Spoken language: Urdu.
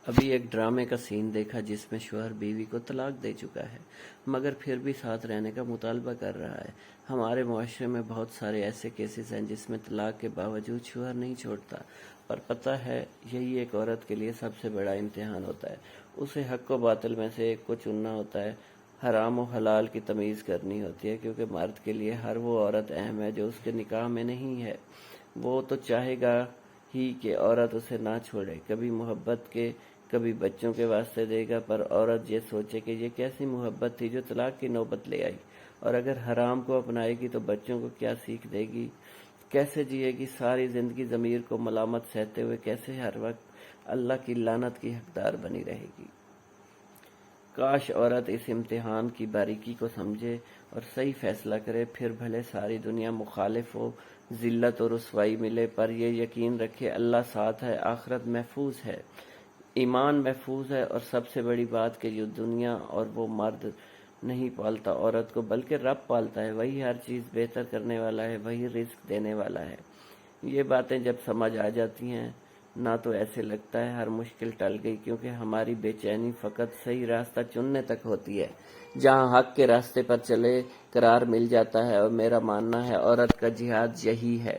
ابھی ایک ڈرامے کا سین دیکھا جس میں شوہر بیوی کو طلاق دے چکا ہے مگر پھر بھی ساتھ رہنے کا مطالبہ کر رہا ہے۔ ہمارے معاشرے میں بہت سارے ایسے کیسز ہیں جس میں طلاق کے باوجود شوہر نہیں چھوڑتا، اور پتہ ہے یہی ایک عورت کے لیے سب سے بڑا امتحان ہوتا ہے۔ اسے حق و باطل میں سے ایک کو چننا ہوتا ہے، حرام و حلال کی تمیز کرنی ہوتی ہے، کیونکہ مرد کے لیے ہر وہ عورت اہم ہے جو اس کے نکاح میں نہیں ہے۔ وہ تو چاہے گا ہی کہ عورت اسے نہ چھوڑے، کبھی محبت کے کبھی بچوں کے واسطے دے گا، پر عورت یہ سوچے کہ یہ کیسی محبت تھی جو طلاق کی نوبت لے آئی، اور اگر حرام کو اپنائے گی تو بچوں کو کیا سیکھ دے گی، کیسے جیے گی ساری زندگی ضمیر کو ملامت سہتے ہوئے، کیسے ہر وقت اللہ کی لعنت کی حقدار بنی رہے گی۔ کاش عورت اس امتحان کی باریکی کو سمجھے اور صحیح فیصلہ کرے، پھر بھلے ساری دنیا مخالف ہو، ذلت و رسوائی ملے، پر یہ یقین رکھے اللہ ساتھ ہے، آخرت محفوظ ہے، ایمان محفوظ ہے، اور سب سے بڑی بات کہ جو دنیا اور وہ مرد نہیں پالتا عورت کو بلکہ رب پالتا ہے، وہی ہر چیز بہتر کرنے والا ہے، وہی رزق دینے والا ہے۔ یہ باتیں جب سمجھ آ جاتی ہیں نہ تو ایسے لگتا ہے ہر مشکل ٹل گئی، کیونکہ ہماری بے چینی فقط صحیح راستہ چننے تک ہوتی ہے، جہاں حق کے راستے پر چلے قرار مل جاتا ہے، اور میرا ماننا ہے عورت کا جہاد یہی ہے۔